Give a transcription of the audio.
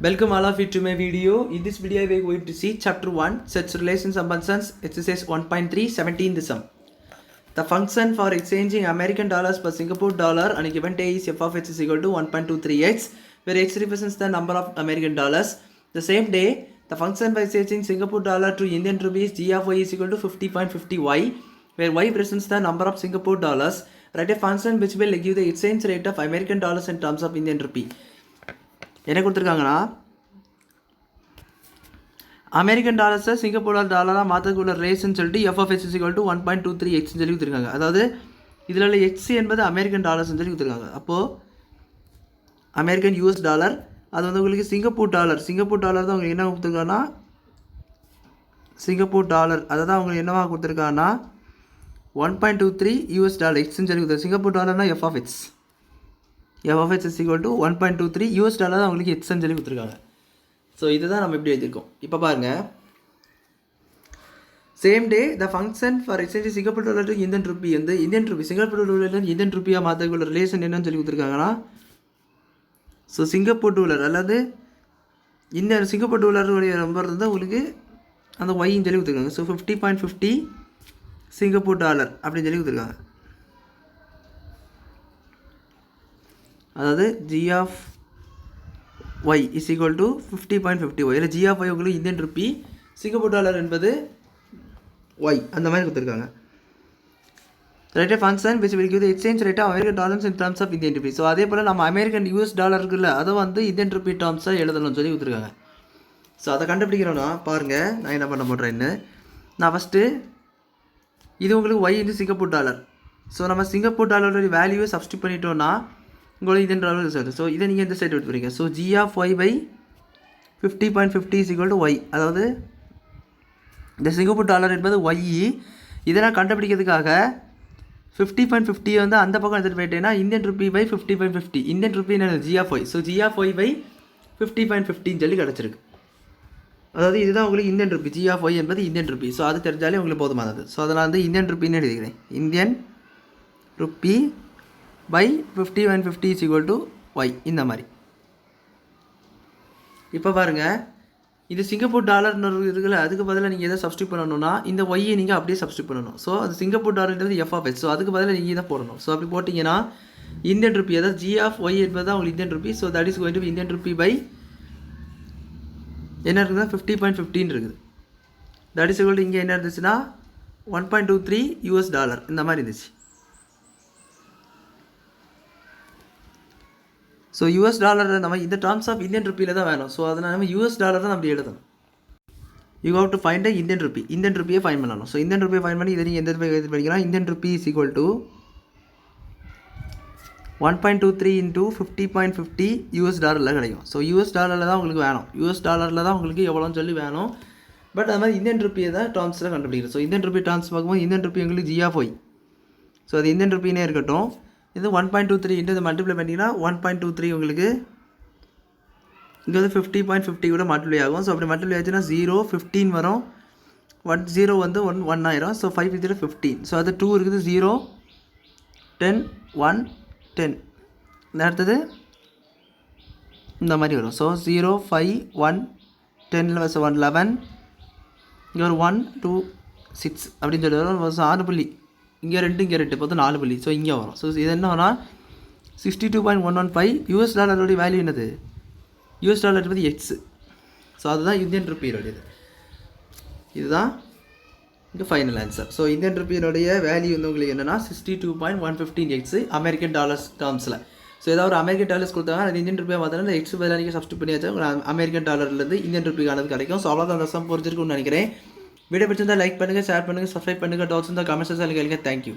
Welcome all of you to my video. In this video, we are going to see chapter 1, Such Relations and Functions, exercise 1.3, 17th sum. The function for exchanging American dollars per Singapore dollar on a given day is f of x is equal to 1.23x, where x represents the number of American dollars. The same day, the function for exchanging Singapore dollar to Indian rupees g of y is equal to 50.50y, where y represents the number of Singapore dollars. Write a function which will give the exchange rate of American dollars in terms of Indian rupee. என்ன கொடுத்துருக்காங்கன்னா American டாலர்ஸை Singapore டாலராக மாற்றக்குள்ள ரேஸ்ன்னு சொல்லிட்டு FFS = 1.23x சொல்லி கொடுத்துருக்காங்க. அதாவது இதில் உள்ள X என்பது அமெரிக்கன் டாலர்ஸ்ன்னு சொல்லி கொடுத்துருக்காங்க. அப்போது அமெரிக்கன் யூஎஸ் டாலர் அது வந்து உங்களுக்கு சிங்கப்பூர் டாலர் தான் உங்களுக்கு என்ன கொடுத்துருக்காங்கன்னா சிங்கப்பூர் டாலர் அதை தான் உங்களுக்கு என்னவாக கொடுத்துருக்காங்கன்னா 1.23 யூஎஸ் டாலர் எக்ஸ்ன்னு சொல்லி கொடுத்துருக்காங்க. சிங்கப்பூர் டாலர்னால் FFS is equal to 1.23 US dollar தான் உங்களுக்கு எக்ஸ்ன்னு சொல்லி கொடுத்துருக்காங்க. ஸோ இதுதான் நம்ம எப்படி எழுதியிருக்கோம். இப்போ பாருங்கள், same day the function for exchange Singapore dollar to Indian rupee வந்து சிங்கப்பூர் டாலர் இந்தியன் ருப்பியாக மாற்றக்குள்ள ரிலேஷன் என்னன்னு சொல்லி கொடுத்துருக்காங்கன்னா ஸோ சிங்கப்பூர் டாலர் அல்லது இந்த சிங்கப்பூர் டாலருடைய நம்பர் இருந்தால் உங்களுக்கு அந்த ஒய்ன்னு சொல்லி கொடுத்துருக்காங்க. ஸோ 50.50 சிங்கப்பூர் டாலர் அப்படின்னு சொல்லி கொடுத்துருக்காங்க. அதாவது g of y is equal to 50.50y. இதில் g of y உங்களுக்கு இந்தியன் ருப்பி, சிங்கப்பூர் டாலர் என்பது y அந்த மாதிரி கொடுத்துருக்காங்க. Right a function which will give the exchange rate of American dollars in terms of Indian rupee. So அதே போல் நம்ம American US dollar இருக்குல்ல அதை வந்து இந்தியன் ருப்பி டேர்ம்ஸாக எழுதணும்னு சொல்லி கொடுத்துருக்காங்க. ஸோ அதை கண்டுபிடிக்கிறோன்னா பாருங்கள் நான் என்ன பண்ண போடுறேன்னு. நான் ஃபஸ்ட்டு இது உங்களுக்கு y into Singapore dollar. So நம்ம சிங்கப்பூர் டாலருடைய வேல்யூவை சப்ஸ்டியூட் பண்ணிட்டோன்னா உங்களுக்கு இந்தியன் டாலர் சார். ஸோ இதை நீங்கள் இந்த சைடு எடுத்து போகிறீங்க. So g of y by 50.50 is equal to y. அதாவது இந்த சிங்கப்பூர் டாலர் என்பது y. இதை நான் கண்டுபிடிக்கிறதுக்காக 50.50 வந்து அந்த பக்கம் எடுத்துகிட்டு போயிட்டேன்னா Indian rupee by 50.50 Indian rupee என்ன g of y. So g of y by 50.50 சொல்லி கிடச்சிருக்கு. அதாவது இதுதான் உங்களுக்கு Indian rupee, g of y என்பது இந்தியன் ருப்பி. ஸோ அது தெரிஞ்சாலே உங்களுக்கு போதுமானது. ஸோ அதை நான் வந்து இந்தியன் ருப்பின்னு எழுதிக்கிறேன். Indian rupee by 50.50 is equal to y இந்த மாதிரி. இப்போ பாருங்கள், இது சிங்கப்பூர் டாலர்னு இருக்குல்ல, அதுக்கு பதிலாக நீங்கள் எதை சப்ஸ்டியூட் பண்ணணும்னா இந்த ஒய்யை நீங்கள் அப்படியே சப்ஸ்டியூட் பண்ணணும். ஸோ அது சிங்கப்பூர் டாலர்ன்றது எஃப்எஃப்எஸ். ஸோ அதுக்கு பதிலாக நீங்கள் இதை போடணும். ஸோ அப்படி போட்டிங்கன்னா இந்தியன் ருப்பி, அதாவது g of y என்பது தான் உங்களுக்கு Indian rupee. So that is going to be Indian rupee by என்ன இருக்குதுன்னா 50.50 இருக்குது. தட் இஸ் ஈக்குவல் டு இங்கே என்ன இருந்துச்சுன்னா 1.23 யூஎஸ் டாலர் இந்த மாதிரி இருந்துச்சு. ஸோ யூஎஸ் டாலர் நம்ம இந்த டேர்ம்ஸ் ஆஃப் இந்தியன் ருப்பியில் தான் வேணும். ஸோ அதனால் நம்ம யூஎஸ் டாலர் தான் அப்படி எழுதணும். You have to find Indian ருப்பியை ஃபைன் பண்ணணும். ஸோ இந்தியன் ருப்பியை ஃபைன் பண்ணி இதை நீங்கள் எந்த இது பண்ணிக்கலாம். Indian rupee is equal to 1.23 into 50.50 US டாலரில் கிடைக்கும். ஸோ யூஎஸ் டாலரில் தான் உங்களுக்கு வேணும். யூஎஸ் டாலரில் தான் உங்களுக்கு எவ்வளோன்னு சொல்லி வேணும். பட் அது மாதிரி இந்தியன் ருப்பியை தான் டேர்ம்ஸில் கண்டுபிடிக்கிறோம். ஸோ இந்தியன் ருப்பி டேர்ம்ஸ் பார்க்கும்போது இந்தியன் ருப்பி உங்களுக்கு g of y. ஸோ அது இந்தியன் ருப்பினே இருக்கட்டும். இது 1.23 இன்ட்டு இதை மல்டிப்ளை பண்ணிங்கன்னா 1.23 உங்களுக்கு இங்கே வந்து 50.50 கூட மல்டிப்ளை ஆகும். ஸோ அப்படி மல்டிப்ளை ஆச்சுன்னா 0 15 வரும். 0 வந்து 1 ஆயிரும். ஸோ 5 5 15. ஸோ அது 2 இருக்குது. 0 10 1 10 இந்த அடுத்தது இந்த மாதிரி வரும். ஸோ 0 5 1 10 1 11 இங்கே ஒரு 1 2 6 அப்படின்னு சொல்லி வரும். 6 புள்ளி இங்கே 2 இங்கே 2 பார்த்து 4 புள்ளி. ஸோ இங்கே வரும். ஸோ இது என்ன வரும் 62.115 யூஎஸ் டாலருடைய வேல்யூ என்னது, யூஎஸ் டாலர் என்பது எக்ஸ். ஸோ அதுதான் இந்தியன் ருப்பியோடையது. இதுதான் இந்த ஃபைனல் ஆன்சர். ஸோ இந்தியன் ருப்பியோடைய வேல்யூ வந்து உங்களுக்கு என்னென்னா 62.115 எக்ஸ் அமெரிக்கன் டாலர்ஸ் டேர்ம்ஸில். ஸோ ஏதாவது ஒரு அமெரிக்கன் டாலர்ஸ் கொடுத்தாங்க அது இந்தியன் ருப்பியாக பார்த்தோன்னா இந்த எக்ஸ் பதிலாக நீங்கள் சப்ஸ்டியூட் பண்ணியாச்சா அமெரிக்கன் டாலர்லேருந்து இந்தியன் ருப்பிக்கானது கிடைக்கும். ஸோ அவ்வளோதான் அந்த சம் புரிஞ்சிருக்குன்னு நினைக்கிறேன். வீடியோ பிடிச்சிருந்தால் லைக் பண்ணுங்கள், ஷேர் பண்ணுங்கள், சப்ஸ்கிரைப் பண்ணுங்கள். டவுட்ஸ் இருந்தால் கமெண்ட்ஸ் கேளுங்க. தேங்க்யூ.